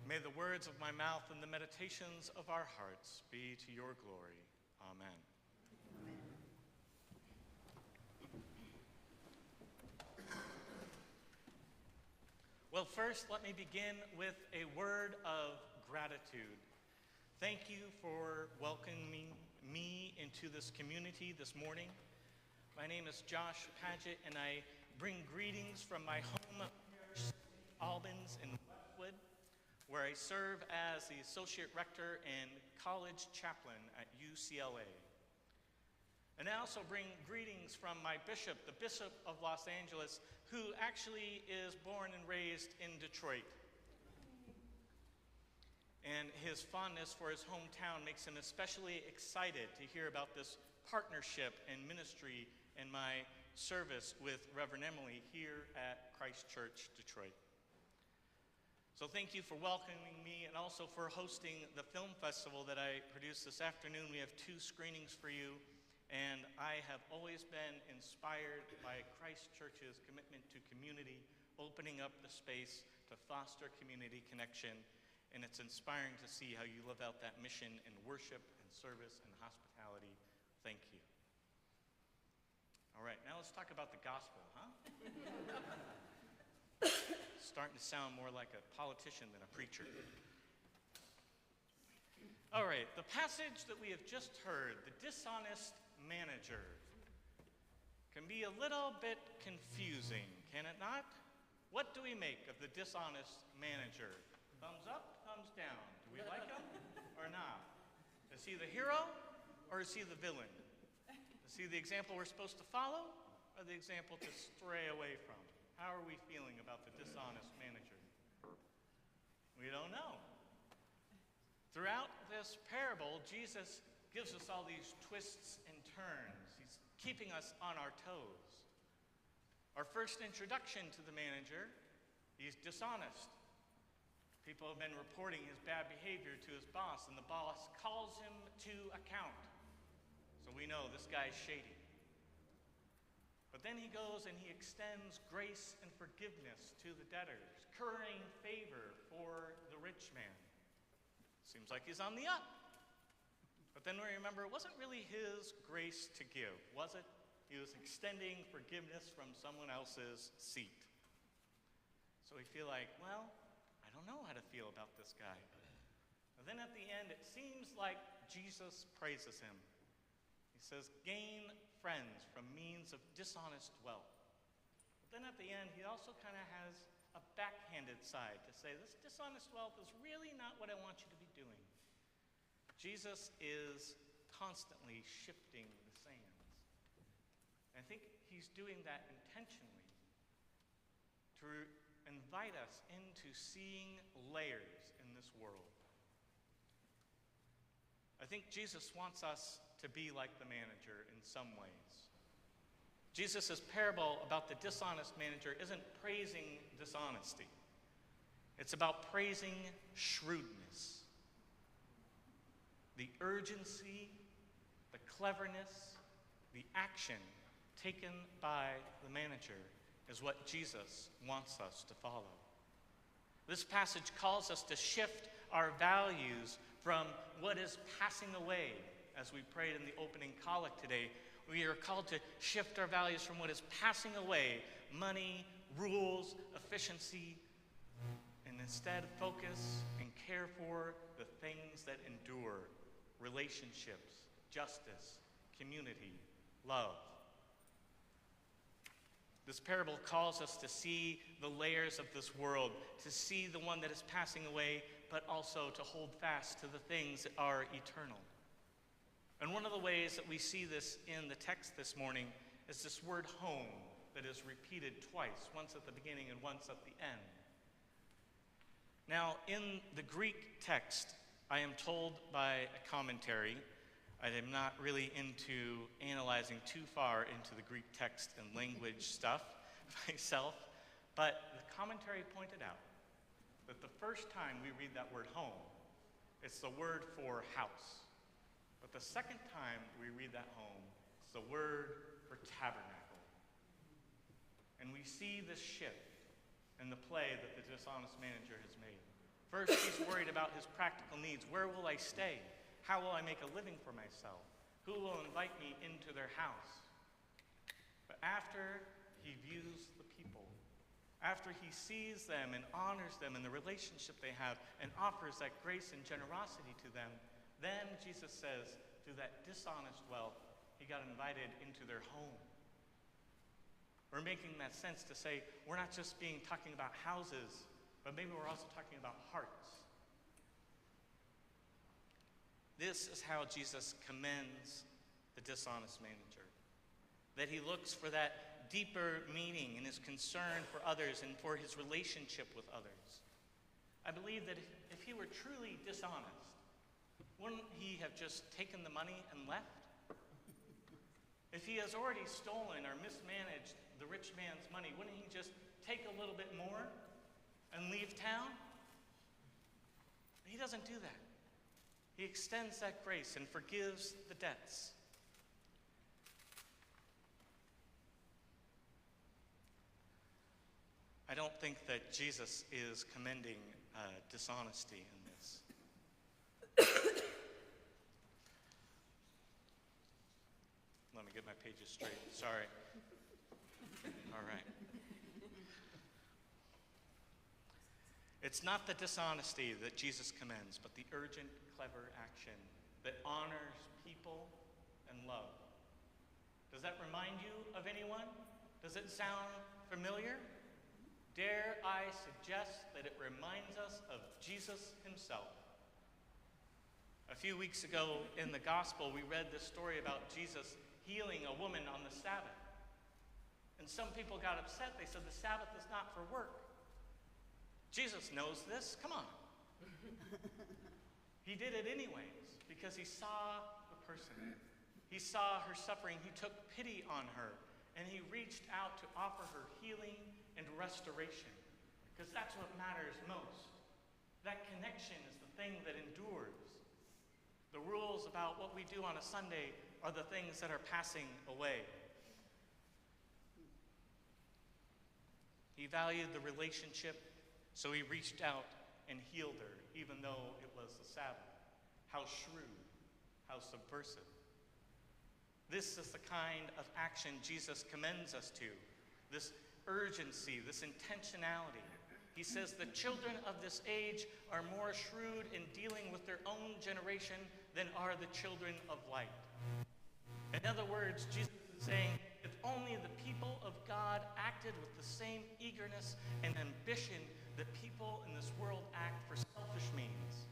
May the words of my mouth and the meditations of our hearts be to your glory. Amen. Well, first, let me begin with a word of gratitude. Thank you for welcoming me into this community this morning. My name is Josh Paget, and I bring greetings from my home parish, Albans in Westwood, where I serve as the Associate Rector and College Chaplain at UCLA. And I also bring greetings from my bishop, the Bishop of Los Angeles, who actually is born and raised in Detroit. And his fondness for his hometown makes him especially excited to hear about this partnership and ministry and my service with Reverend Emily here at Christ Church, Detroit. So thank you for welcoming me and also for hosting the film festival that I produced this afternoon. We have 2 screenings for you, and I have always been inspired by Christ Church's commitment to community, opening up the space to foster community connection, and it's inspiring to see how you live out that mission in worship and service and hospitality. Thank you. All right, now let's talk about the gospel, huh? Starting to sound more like a politician than a preacher. All right, the passage that we have just heard, the dishonest manager, can be a little bit confusing, can it not? What do we make of the dishonest manager? Thumbs up, thumbs down. Do we like him or not? Is he the hero or is he the villain? Is he the example we're supposed to follow or the example to stray away from? How are we feeling about the dishonest manager? We don't know. Throughout this parable, Jesus gives us all these twists and turns. He's keeping us on our toes. Our first introduction to the manager, he's dishonest. People have been reporting his bad behavior to his boss, and the boss calls him to account. So we know this guy's shady. But then he goes and he extends grace and forgiveness to the debtors, currying favor for the rich man. Seems like he's on the up. But then we remember it wasn't really his grace to give, was it? He was extending forgiveness from someone else's seat. So we feel like, well, I don't know how to feel about this guy. And then at the end, it seems like Jesus praises him. He says, gain friends from means of dishonest wealth. But then at the end, he also kind of has a backhanded side to say, this dishonest wealth is really not what I want you to be doing. Jesus is constantly shifting the sands. And I think he's doing that intentionally to invite us into seeing layers in this world. I think Jesus wants us to be like the manager in some ways. Jesus' parable about the dishonest manager isn't praising dishonesty. It's about praising shrewdness. The urgency, the cleverness, the action taken by the manager is what Jesus wants us to follow. This passage calls us to shift our values from what is passing away. As we prayed in the opening collect today, we are called to shift our values from what is passing away, money, rules, efficiency, and instead focus and care for the things that endure, relationships, justice, community, love. This parable calls us to see the layers of this world, to see the one that is passing away, but also to hold fast to the things that are eternal. And one of the ways that we see this in the text this morning is this word home that is repeated twice, once at the beginning and once at the end. Now, in the Greek text, I am told by a commentary, I am not really into analyzing too far into the Greek text and language stuff myself, but the commentary pointed out that the first time we read that word home, it's the word for house. But the second time we read that home, it's the word for tabernacle. And we see this shift in the play that the dishonest manager has made. First, he's worried about his practical needs. Where will I stay? How will I make a living for myself? Who will invite me into their house? But after he views the people, after he sees them and honors them and the relationship they have and offers that grace and generosity to them, then Jesus says, through that dishonest wealth, he got invited into their home. We're making that sense to say, we're not just talking about houses, but maybe we're also talking about hearts. This is how Jesus commends the dishonest manager. That he looks for that deeper meaning in his concern for others and for his relationship with others. I believe that if he were truly dishonest, wouldn't he have just taken the money and left? If he has already stolen or mismanaged the rich man's money, wouldn't he just take a little bit more and leave town? He doesn't do that. He extends that grace and forgives the debts. I don't think that Jesus is commending dishonesty in this. Let me get my pages straight. Sorry. All right. It's not the dishonesty that Jesus commends, but the urgent, clever action that honors people and love. Does that remind you of anyone? Does it sound familiar? Dare I suggest that it reminds us of Jesus himself. A few weeks ago in the gospel, we read this story about Jesus healing a woman on the Sabbath. And some people got upset. They said the Sabbath is not for work. Jesus knows this. Come on. He did it anyways because he saw the person. He saw her suffering. He took pity on her. And he reached out to offer her healing and restoration. Because that's what matters most. That connection is the thing that endures. The rules about what we do on a Sunday are the things that are passing away. He valued the relationship, so he reached out and healed her, even though it was the Sabbath. How shrewd, how subversive. This is the kind of action Jesus commends us to. This urgency, this intentionality. He says the children of this age are more shrewd in dealing with their own generation than are the children of light. In other words, Jesus is saying, if only the people of God acted with the same eagerness and ambition that people in this world act for selfish means,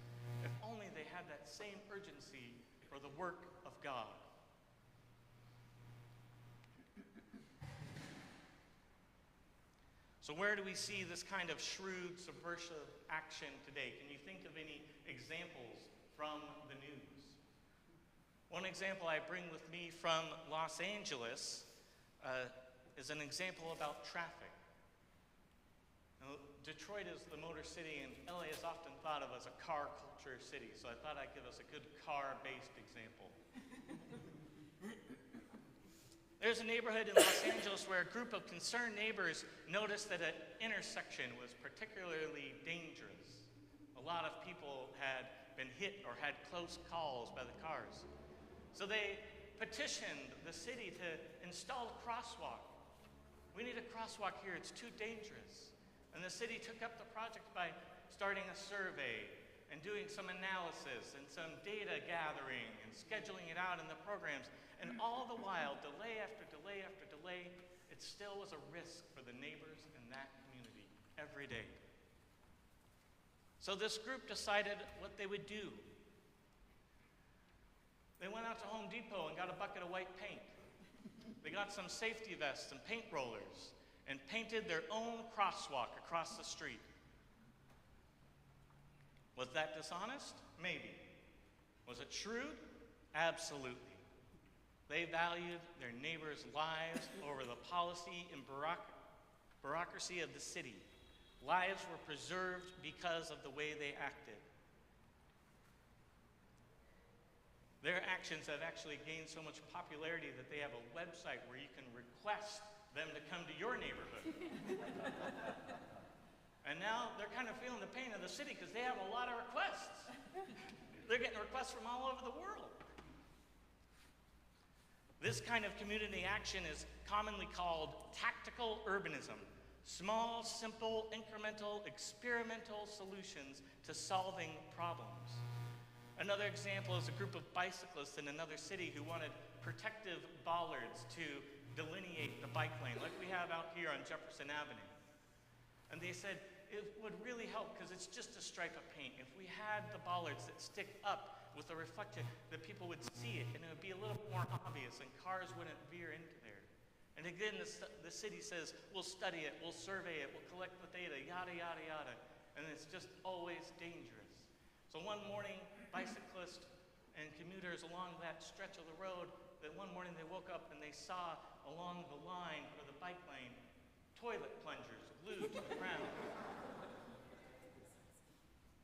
if only they had that same urgency for the work of God. So where do we see this kind of shrewd, subversive action today? Can you think of any examples from the news? One example I bring with me from Los Angeles is an example about traffic. Now, Detroit is the motor city, and LA is often thought of as a car culture city, so I thought I'd give us a good car-based example. There's a neighborhood in Los Angeles where a group of concerned neighbors noticed that an intersection was particularly dangerous. A lot of people had been hit or had close calls by the cars. So they petitioned the city to install a crosswalk. We need a crosswalk here, it's too dangerous. And the city took up the project by starting a survey and doing some analysis and some data gathering and scheduling it out in the programs. And all the while, delay after delay after delay, it still was a risk for the neighbors in that community every day. So this group decided what they would do. They went out to Home Depot and got a bucket of white paint. They got some safety vests and paint rollers and painted their own crosswalk across the street. Was that dishonest? Maybe. Was it shrewd? Absolutely. They valued their neighbors' lives over the policy and bureaucracy of the city. Lives were preserved because of the way they acted. Their actions have actually gained so much popularity that they have a website where you can request them to come to your neighborhood. And now they're kind of feeling the pain of the city because they have a lot of requests. They're getting requests from all over the world. This kind of community action is commonly called tactical urbanism. Small, simple, incremental, experimental solutions to solving problems. Another example is a group of bicyclists in another city who wanted protective bollards to delineate the bike lane, like we have out here on Jefferson Avenue. And they said it would really help because it's just a stripe of paint. If we had the bollards that stick up with a reflector, that people would see it and it would be a little more obvious and cars wouldn't veer into there. And again, the city says, we'll study it, we'll survey it, we'll collect the data, yada, yada, yada. And it's just always dangerous. So one morning, bicyclists and commuters along that stretch of the road, that one morning they woke up and they saw along the line for the bike lane, toilet plungers glued to the ground.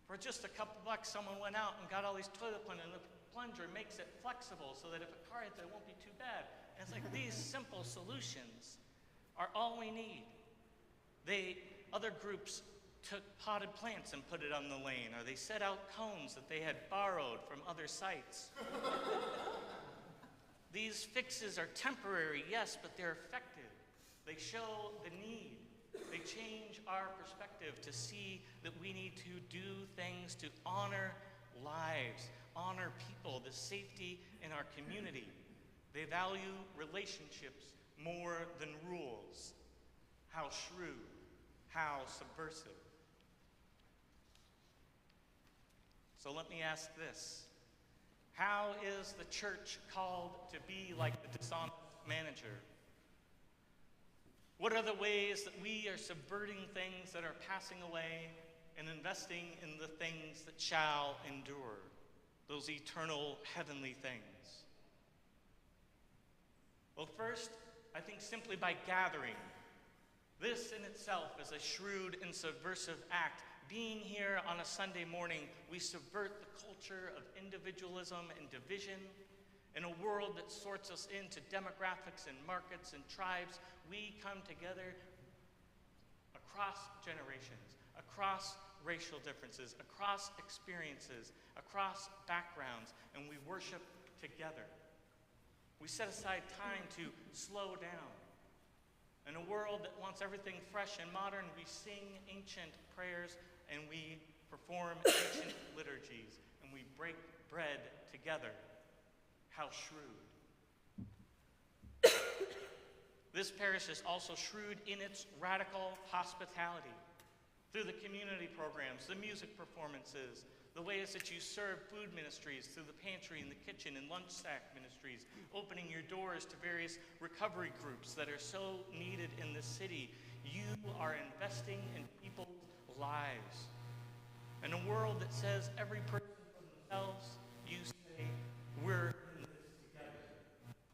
For just a couple bucks, someone went out and got all these toilet plungers, and the plunger makes it flexible so that if a car hits it, it won't be too bad. And it's like these simple solutions are all we need. Other groups took potted plants and put it on the lane, or they set out cones that they had borrowed from other sites. These fixes are temporary, yes, but they're effective. They show the need. They change our perspective to see that we need to do things to honor lives, honor people, the safety in our community. They value relationships more than rules. How shrewd, how subversive. So let me ask this. How is the church called to be like the dishonest manager? What are the ways that we are subverting things that are passing away and investing in the things that shall endure, those eternal heavenly things? Well, first, I think simply by gathering. This in itself is a shrewd and subversive act. Being here on a Sunday morning, we subvert the culture of individualism and division. In a world that sorts us into demographics and markets and tribes, we come together across generations, across racial differences, across experiences, across backgrounds, and we worship together. We set aside time to slow down. In a world that wants everything fresh and modern, we sing ancient prayers and we perform ancient liturgies and we break bread together. How shrewd. This parish is also shrewd in its radical hospitality. Through the community programs, the music performances, the ways that you serve food ministries through the pantry and the kitchen and lunch sack ministries, opening your doors to various recovery groups that are so needed in the city. You are investing in people's lives. In a world that says every person for themselves, you say, we're in this together.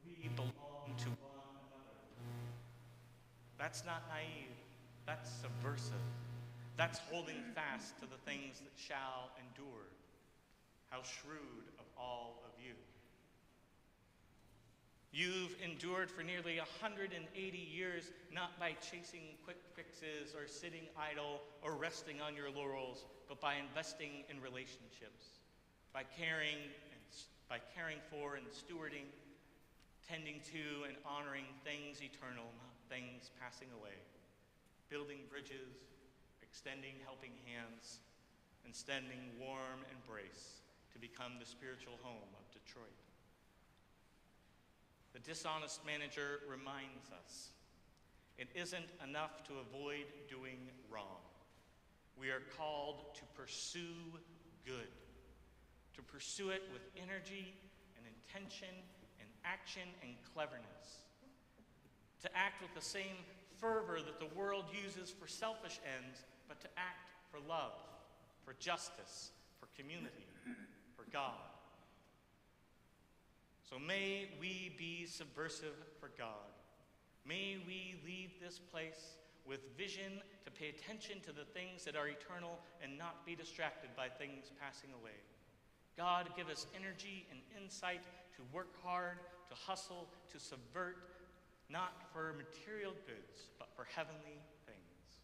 We belong to one another. That's not naive. That's subversive. That's holding fast to the things that shall endure. How shrewd of all of you. You've endured for nearly 180 years, not by chasing quick fixes or sitting idle or resting on your laurels, but by investing in relationships, by caring for and stewarding, tending to and honoring things eternal, not things passing away, building bridges, extending helping hands, and extending warm embrace to become the spiritual home of Detroit. The dishonest manager reminds us it isn't enough to avoid doing wrong. We are called to pursue good, to pursue it with energy and intention and action and cleverness, to act with the same fervor that the world uses for selfish ends, but to act for love, for justice, for community, for God. So may we be subversive for God. May we leave this place with vision to pay attention to the things that are eternal and not be distracted by things passing away. God, give us energy and insight to work hard, to hustle, to subvert, not for material goods, but for heavenly things.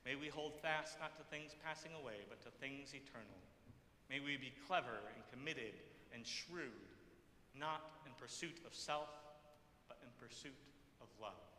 May we hold fast not to things passing away, but to things eternal. May we be clever and committed and shrewd, not in pursuit of self, but in pursuit of love.